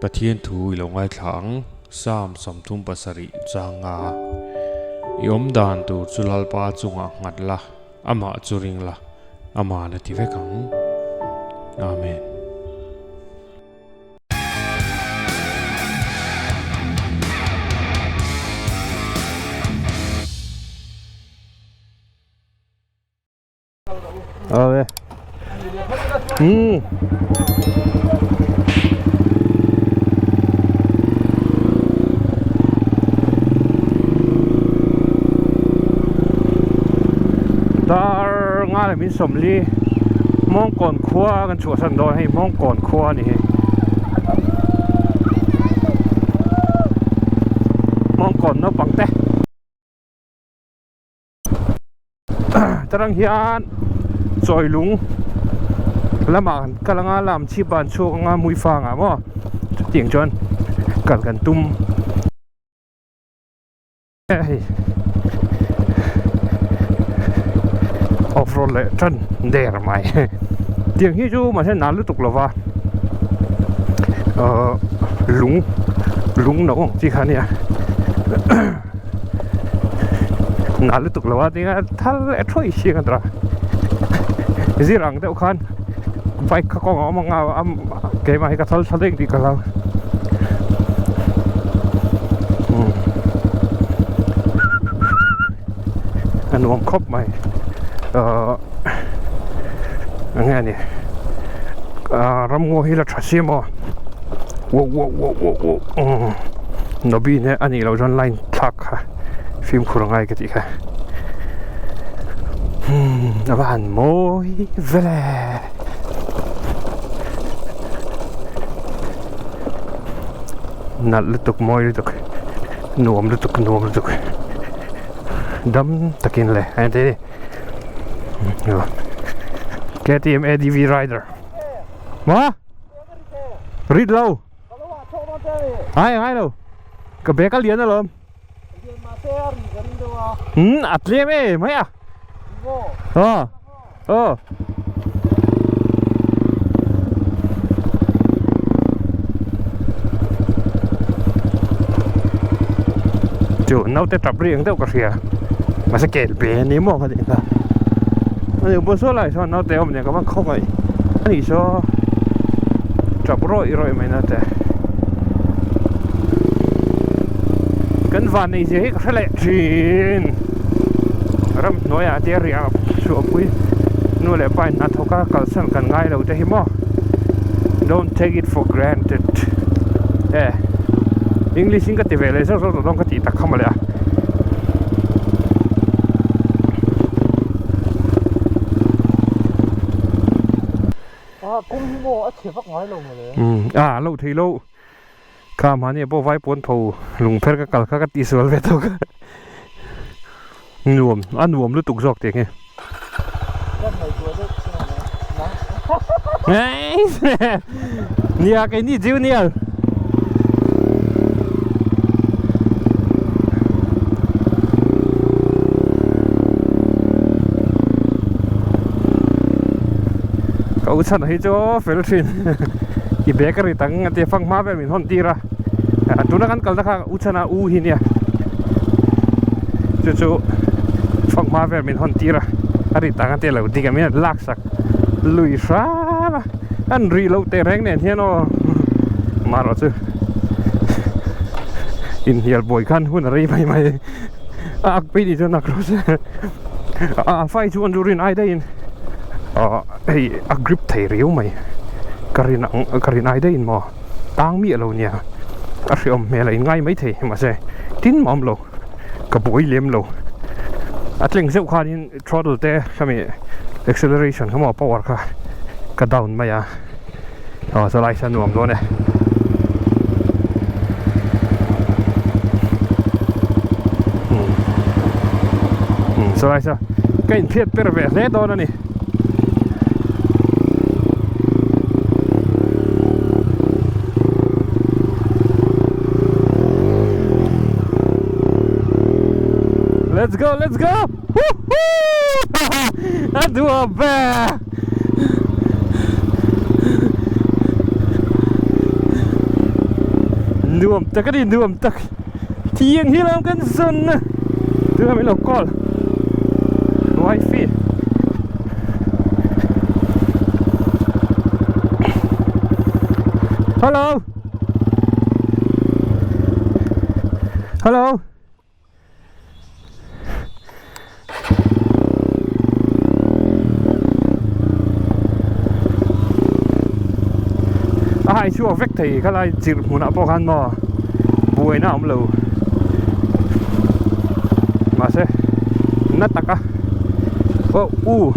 Pathian thu ilongai thlang sam samthum pasari changa iom dan tur chulalpa chunga ngatla ama churingla ama na tivekang amen. Okay. Dar nga min somli mong kon khua kan chu san do hei mong kon khua ni mong kon no pangte tarang hian choi lung lama kalanga lam chi ban chu nga mui fa nga mo tiang chon kal kan tum off-road le chân der mai tiang hi chu ma se na lu tuk lova lung no chi khania na lu tuk lova tinga thal e thoi chi kan tra zirang deuh khan bike ka kong amanga am ke mai ka thal thaleng ti ka la an wong khop mai nghe nè ram ngô hi là trả xe mà wow nó bị nè anh ấy lâu john line thắc phim khổ ngay cái gì cả nó bạn môi về nát lứt tục môi lứt tục nuông lứt tục đâm takin lệ anh thấy đi KTM ADV Rider. Hả? Read lâu. Hai đâu? Cái bé cá liền đó lắm. Atliêm ấy, mấy à? Chú nấu tết tập riêng đâu có gì à? Mà sẽ kể bé nếu mà cái gì cả. Anh bố số lại sao nó téo mình các bạn không ấy anh ấy số chọc rồi mày nó té cái van này gì hết phải lệ chín ram nói à tiếc riêng số quý nó lại phải nát thâu cả cả sân cần ngay đâu thế mà don't take it for granted English in cái tivi này sao sao đông cái gì ta không mà lẽ cũng mua ở thiệp bắc nói luôn rồi lâu thì lâu cam hắn này bao vai bốn thầu lùng phết cái cả cái tí sườn về thôi nuông ăn nuông lúc tục giọt tiếng nghe nia cái ní chiếu nia cậu sẵn hay cho Philippines cái bé cái tăng cái phăng má về mình hôn tira tôi đã cần là u chana u hi nè chú phăng má về mình hôn tira cái tăng cái lâu đi cái mình lắc sắc lùi xa anh reload tê rèn nè thế nó mà rồi chứ in here boy kan hun rai mai bây đi cho nó cross phải chú anh durin ai đây hey grip thầy riu mày karin ai đây mà tang mi lâu nha ông mẹ lại ngay mấy thầy mà sẽ tin mỏm lâu cả buổi liếm lâu lên dễ khoan in throttle te kami acceleration không mà power cả down mày sao lại sang nuông luôn nè sao lại sao cái phiết perfect đó nè Let's go! Woohoo! That's a bear! nuông ta cái đi nuông ta thiêng hi làm cái dân nè đưa mấy lộc col wifi hello hello hai chúa vết thì cái này chỉ muốn áp ăn mà buổi nào cũng lâu mà sẽ nát tắc á ô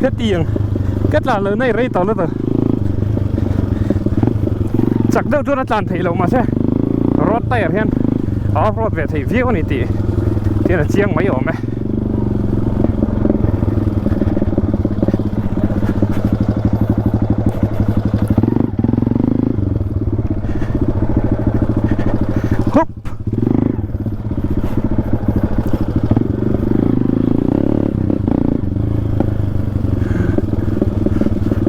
cái tiền kết là lớn này rây tàu nữa rồi chắc đâu cho nó tràn thấy lâu mà sẽ rót tay ở hen off road về thì view này thì là chiang mấy ổn này húp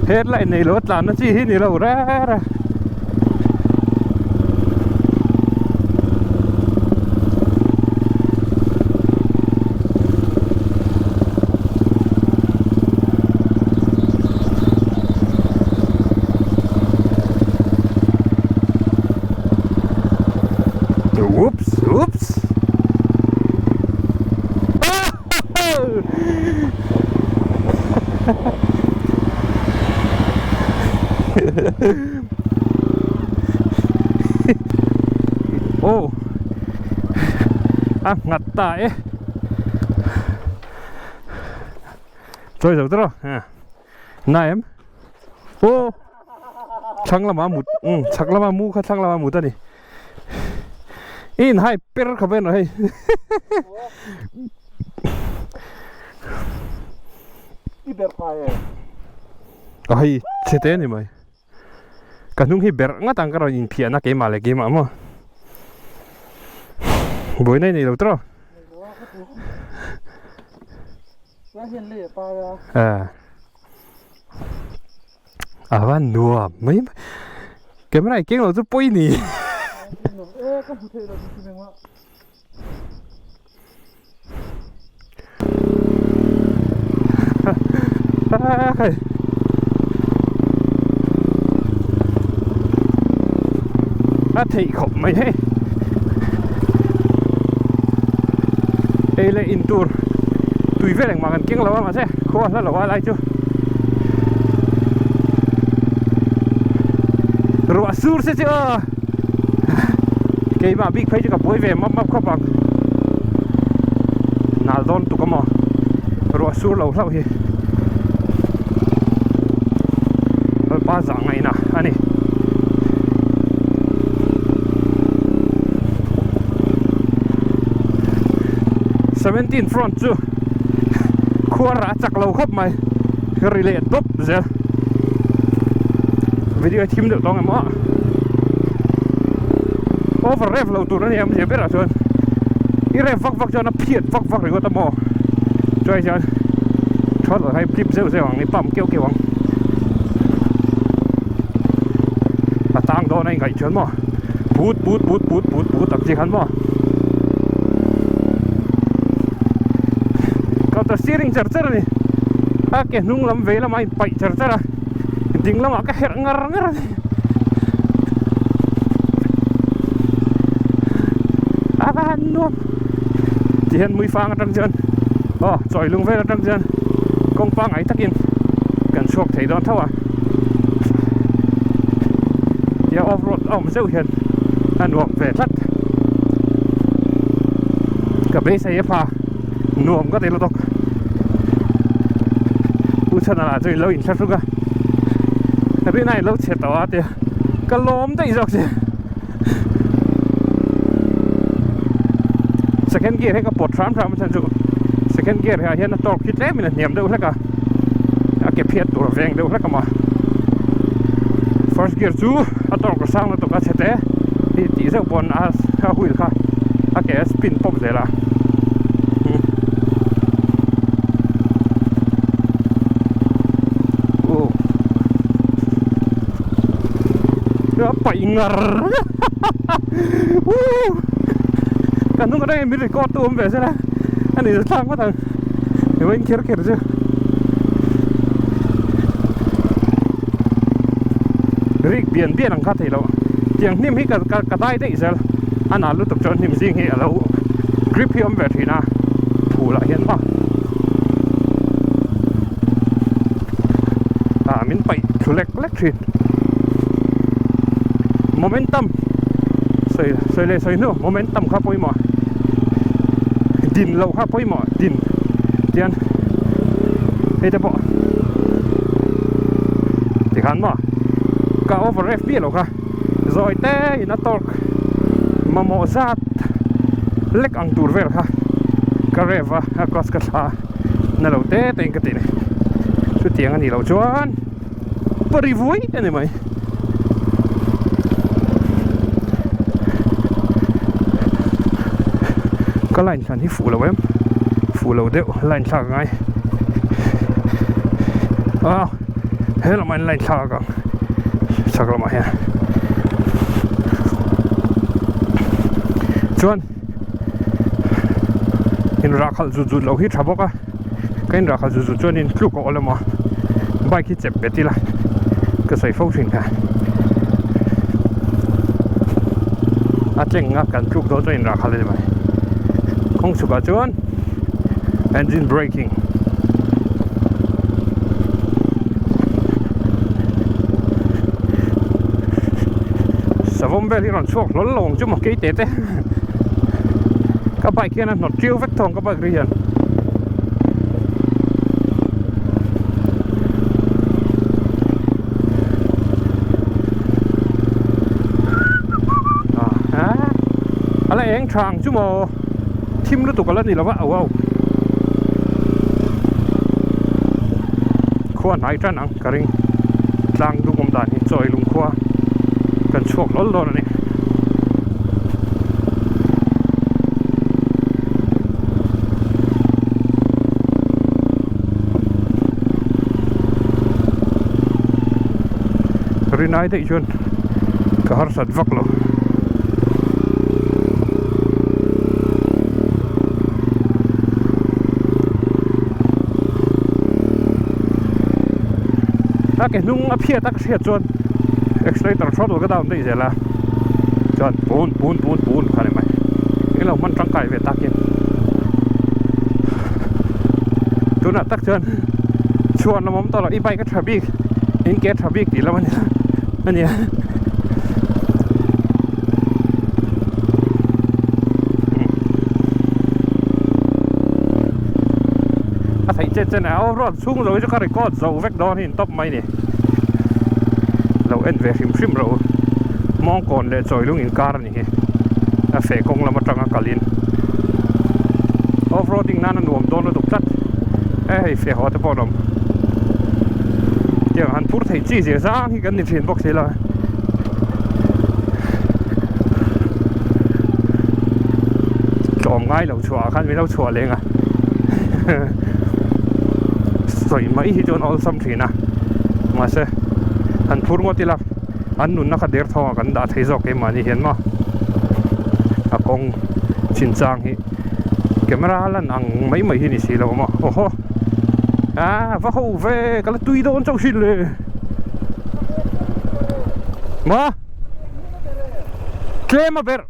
hết lại này lốt là nó chỉ hít này lâu ra oops ô ngặt tại rồi rồi đó này em ô chẳng là mà mút chắc là mà mu khác chẳng là mà mút đây in hai per khá bên rồi ai chết thế này mày cả nung hi ber ngắt tăng cái rồi nhìn phía nó cái mà lại cái mà buổi này đâu đó van nua mấy cái này cái nó rất bôi nỉ thì khổng mày thế đây là in tour tùy về đằng mà gần kiếng lâu mà thế khó là lâu lại chưa rồi sur sẽ chưa cái mà big phải cho cả buổi về mắp khóc bằng nào don tụ cái mò rồi sur lâu lâu thì ba dạng này nè anh này 17 front chu khua chak lo khop mai relate top zel video team được long mà over rev lo tu nó em sẽ biết là chọn cái rev vắc cho nó phiệt vắc rồi có tao mò chơi chọn thoát rồi hay clip rêu hoàng này bấm kêu hoàng à tăng đó này ngày chọn mò bút tập gì hắn mò tao steering charger này cái nung làm về là mày bảy charger à tính lắm cái hẹn ngar van luôn chỉ hiện 10 phang ở trong chân rồi lưng về ở trong chân công phang ấy tắc in cần sọc thấy đón thâu à giờ off road ông dâu hiện ăn uống về thắt cả bê xe pha nuông có thể là tóc u chân là chơi lâu in sát xuống ri này lâu chết tao thì cái lốm tay dọc gì second gear hay cái bột tram tram chân trụ second gear hay hiện nó torque khít lẽ mình niệm đâu hết cả cái phiệt tụi vàng đâu hết cả mà first gear chú torque sang nó tụi cái chết thì tí giờ bọn hui cả cái spin pop vậy là apa ingar kan nung ada yang mirip kotu biasa ini datang apa tang yang kir-kir je rig bian angkat hilau yang nim hi katai deh isel anak lu tuk nim sing hi alau grip hi battery na pula hian ma min pai thulek electric momentum soi nữa momentum khá bôi mỏ din lâu khá bôi mỏ din tiền hay thế bộ thì hắn mà cả over FB lâu khá rồi té nó torque mà mỏ ra lek ang tour ver khá cả reva across cả sa nó lâu té tên cái này chút tiếng anh đi lâu chuan bari vui anh mày cái lạnh sản thì phủ lầu em phủ lầu đều lạnh sạc ngay hết là mình lạnh sạc cả sạc là mày ha chuan in ra khal zu lâu hít thabo ka cái ra khal zu chuan in kluk ko lema bike hi chep beti la cái soi phâu thìn cả cheng ngak kan kluk do in ra khal le mai không chụp vào chuan engine braking savom bel hiron chuak lol long chu một cái tết thế các bạn kia nó chiêu vết thòng các bạn riêngอะไรเองทางชั่วโมงทิมรู้ตัวกันแล้วนี่เราว่าเอาขวานหายจันอังกระริงกลางดูกมดานนี่จอยลุงขวากันชกล้นๆนี่รินายได้ชวนก็หาสัตว์ฟักlo cái nung áp hiệt tắc hiệt chôn accelerator short vào cái đầu đây giờ là chọn bún khá này mày cái làมันtrắng cày về tắc kia tôi đã tắc chôn chôn nó mắm to là đi bay cái traffic in cái traffic thì làมันเนี่ยthấy trên áo rót xuống rồi cho các cái con dầu vách đó thì top mấy nè dầu en về phim rồi mong còn để rồi lúc in car này phải công là một trang kalin offroading nan nuông đón nó tục chất phải họ tập đồng giờ hắn phút thấy chi gì ra thì cần đi chuyển box thế là chòm ngay lẩu chùa khăn với lẩu chùa lên à rồi mấy hi chọn all some thina mà se han phur ngo tila an nun na kha der thaw kan da thei jok ke mani hian ma a kong chin chang hi camera lan ang mấy hi ni si lo ma oho va ho ve kala tui don chau shin le ma klema ber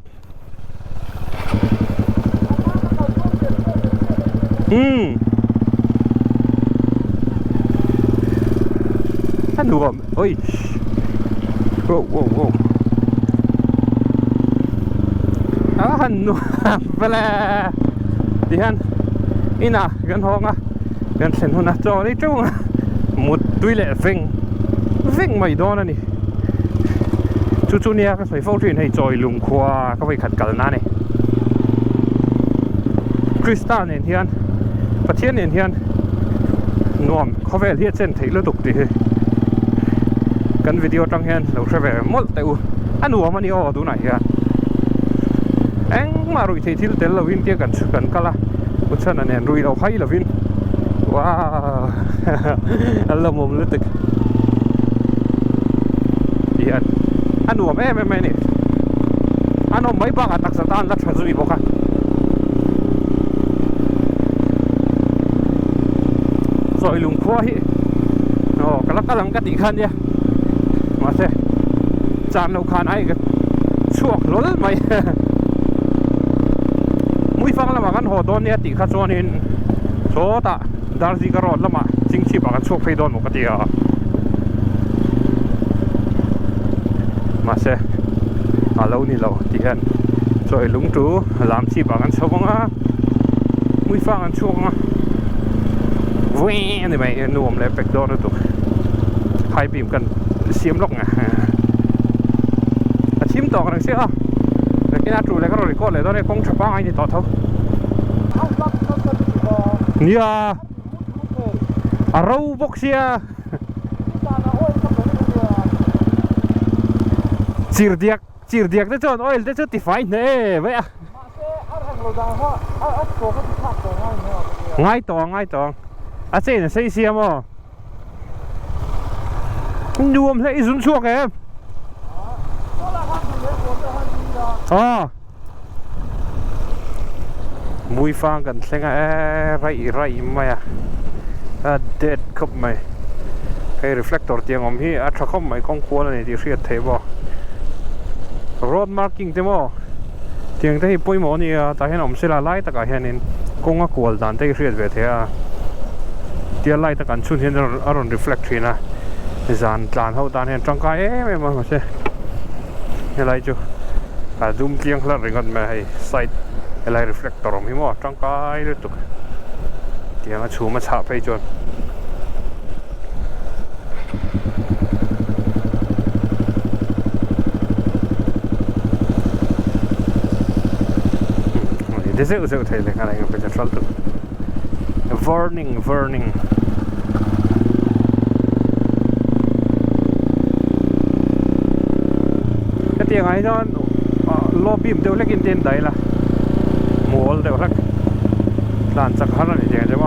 nuông, ôi, wow, hắn nuông, vậy là, đi hắn, ina, gần hông à, gần sen hôn à, cho đi chung, một túi lẹ phình, vinh mày đó nè chú nia cái sợi phâu truyền hay trồi lùng khoa có phải khát cả na này Krista này thiênประเทศเนี่ยthiên nômเขาvề liệt trên thấy lứa tục thìกันวิดีโอจังเห็นเราใช้แบบหมดแต่อันหัวมันนี่อ๋อดูไหนฮะเอ็งมาลุยที่เตลเราวินเทียกันกันก็ละกุศลนั่นเนี่ยลุยเราให้เราวินว้าเรามุมลึกตึกอีอันหัวแม่นี่อันหัวไม่บ้างอันตักสตานรัชสุริบอกค่ะซอยลุงขั้วฮิโอ้กำลังกติขันเนี่ยมาเถอะจานเราขานไอ้ก็ช่วงล้นไหมมุ้ยฟังแล้วมากันหัวโดนเนี่ยติขัดโซนินโซตะดาร์ซีกรอดแล้วมาจริงชีพกันช่วงไฟโดนหมกติอ่ะมาเถอะเรานี่เราที่เห็นซอยลุงจูลามชีพกันช่วงอ่ะมุ้ยฟังกันช่วงอ่ะวิ่งนี่ไหมนุ่มเลยเป็กโดนตัวไฮบีมกันเสียมลงอ่ะชิมต่อกันเลยสิอ่ะแล้วกินอาจูเลยก็เลยก็เลยตอนนี้กงชับบ้างไอ้นี่ต่อเท่าเนี่ยเราบกเสียจีร์เดียกได้จนออยล์ได้จนติดไฟเน่เว้ยง่ายต่ออาเจนใส่เสียมั้งดูมเลยสุนช่วงเองอ๋อมุ้ยฟังกันเสียงไรไม่อะเด็ดครบไหมไอ้ reflector เตียงอมที่อัดครบไหมกองควรอะไรที่เสียเทบroad marking เต็มอ่ะเตียงที่ปุ่ยหมอนี่แต่เห็นอมเสียไล่ตะการเห็นนี่กงกวลดันที่เสียเวทีอ่ะเตียไล่ตะการชุนเห็นอารมณ์ reflect ทีนะจานเขาตานเห็นจังกายไม่มาใช่อะไรจูดูมเตียงแล้วเรื่องมันให้ใส่อะไร reflector มีมั้งจังกายเลยตุกเตียงชูมาฉาบไปจนเดี๋ยวเซลไทยเลยอะไรกันเป็นจะฟังตุก warning เตียงไอ้จอนโลบีมเดี๋ยวเล็กอินเดียนได้ละหมูเดี๋ยวเล็กร้านสักครั้งนี่เตียงใช่ไหม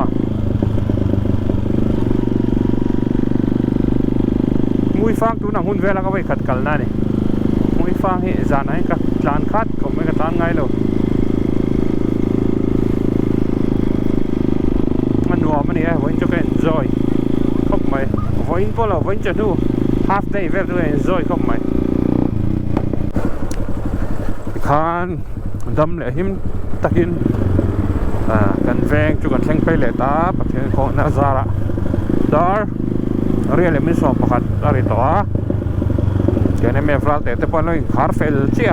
มุ้ยฟังตัวหนังหุ่นเวลาก็ไปขัดกันนั่นนี่มุ้ยฟังเฮ้จานไหนกับจานคัดก็ไม่กับจานไงเลยมันหัวมันนี่วันจะก็ enjoy ครบไหมวันพอเราวันจะดู half day เวลา enjoy ครบไหมคานดำเลยหิมตะกินกันแวงจุกันแข่งไปเลยตาประเทศของนาซาระดาร์เรียนเลยไม่สอบประคัดอะไรต่อแกนี่ไม่ฟลาแต่พอเราคาร์เฟลเชีย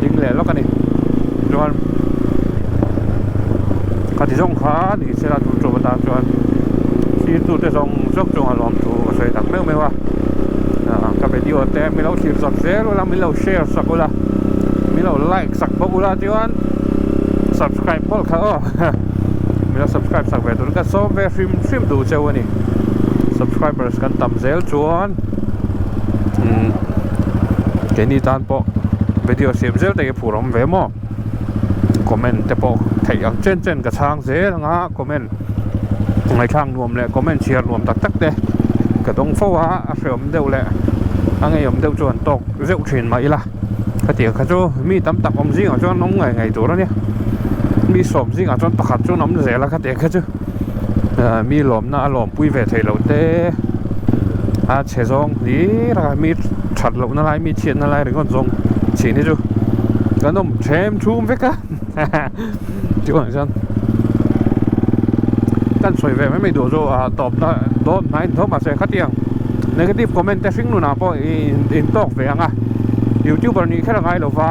จริงเลยแล้วกันนี่จวนข้าที่ส่งขาที่เสร็จถูกโจมตีจวนที่ถูกจะส่งจกจงอารมณ์ถูกใส่ตักเนื้อไม่ว่าก็ไปดีว่าแต่ไม่เราทีสักเซลล์แล้วไม่เราแชร์สักละไม่เราไลค์สักบุละจวน subscribe พอเขาไม่เรา subscribe สักแบบตัวก็ซอฟต์แวร์ฟิล์มดูเจ้าวันนี้ subscribers กันต่ำเซลล์จวนแค่นี้ตานพอวิดีโอเสียบเซลล์แต่ผู้รำเวมอคอมเมนต์แต่พอถ่ายอย่างเจนกับช่างเซลล์นะคอมเมนต์ในช่างรวมเลยคอมเมนต์เชียร์รวมตักเด้ก็ต้องฟ้าเสื่อมเดียวแหละอันนี้ผมเดียวจวนตกเร็วเฉียนมาอีละก็เดี๋ยวเขาจะมีตำตักอมซิ่งจวนน้องไงตัวแล้วเนี่ยมีสมซิ่งจวนประคัดจวนน้ำเสียแล้วก็เดี๋ยวเขาจะมีหลอมหน้าหลอมปุ้ยเวทเหล่าเต้เชซองนี่ละมีฉัดเหล่าอะไรมีเชียนอะไรหรือคนทรงเฉียนนี่จูกันต้องเชมชูมเวกันจวนฉันกันสวยแบบไม่ดูโจตอบได้โดนไหนโทรมาเสียขัดยังnegative comment แต่สิ่งนู้นนะพออินตอกเวียงอ่ะ YouTube นี้แค่ละไงเราว่า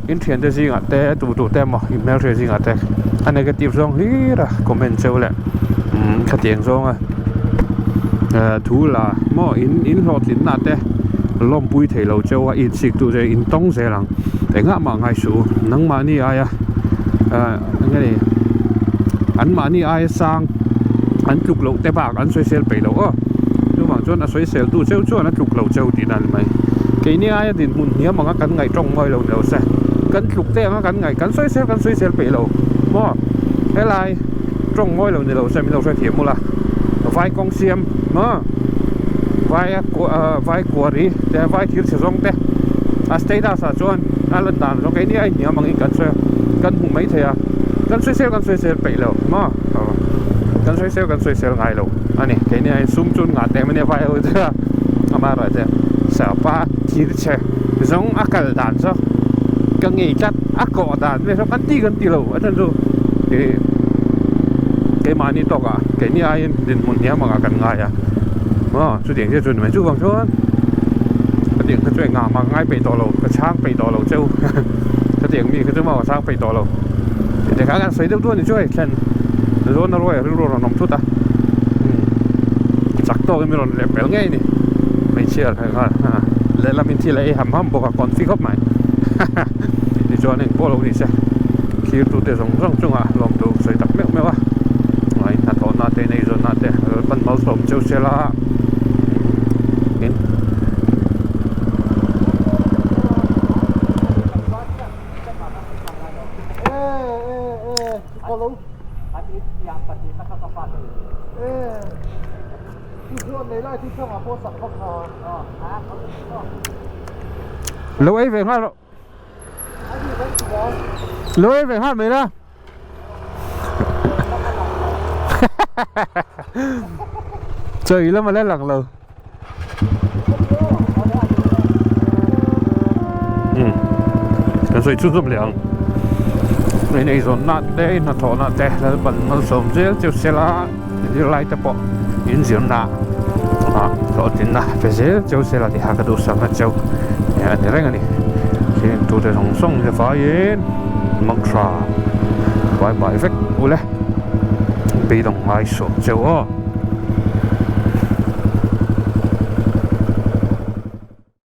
อินเทอร์เน็ตสิ่งอ่ะแต่ตัวเต็มอ่ะอีเมลสิ่งอ่ะแต่อัน negative ส่งฮีระคอมเมนต์เจ้าแหละ khát tiếng xong à thú là mò in lọt lín nát đấy lom bùi thấy lâu châu à in xịt tụ rồi in tông dễ lắm để ngã mà ngay số nắng mà ni ai cái này anh mà ni ai sang anh chụp lậu té bạc anh xoay xe bảy lậu á nhưng mà cho nó xoay xe tụ châu cho nó chụp lậu châu thì là mày cái ni ai thì muốn nhớ mà ngã cắn ngày trong ngôi lậu đâu xe cắn chụp té ngã cắn ngày cắn xoay xe bảy lậu mò cái này trong ngôi lậu này lậu xe mình lậu xoay thiểm mua là vai con xiêm mà vai của đi để vai thiếu sử dụng thế stay đã sao chọn lần đàn cho cái này anh nhớ bằng cân hùng mấy thế à cân xoay xe bảy lầu mà cân xoay xe ngay lầu anh này cái này sum chun ngã tem này vai ở thế mà rồi thế sao ba thiếu xe giống akal đàn sao cái nghề chắc akọ đàn này sao cân tí lầu anh rồi cái mà ni to cả cái này anh định muốn nhớ mà cần ngay à chú điện cho chuẩn mấy chú vàng chú cái điện cái chuyện ngà mà ngay bị đổ lầu cái trang bị đổ lầu châu cái điện mi cái chú mà sang bị đổ lầu để các anh xây được luôn thì chú ấy khen rồi nó rồi nằm chút à chắc to cái mình lại béo ngay nè mấy chia là lại làm mình lại hầm bộ còn phi gấp mày thì cho nên bộ lầu đi xe khi tụi để rong chung à làm tụi xây tập mèo à này thật thọ nát thế này rồi nát thế ban máu sống châu xe la lâu ấy về hát lâu ấy về hát mấy đó trời lắm mà lên lặng lờ rồi chút giúp liền này rồi nát đây nó thọ nát đây là bận nó sống dễ chịu xe lá đi lại tập bộ in diễn nát thọ tin nát phải dễ chịu xe lá thì hạ cái đồ sắm hết chịu nhà thế này này khi tụi tôi sống xong thì phải yên mặc ra vài vết u lẽ bị động ngay số chịu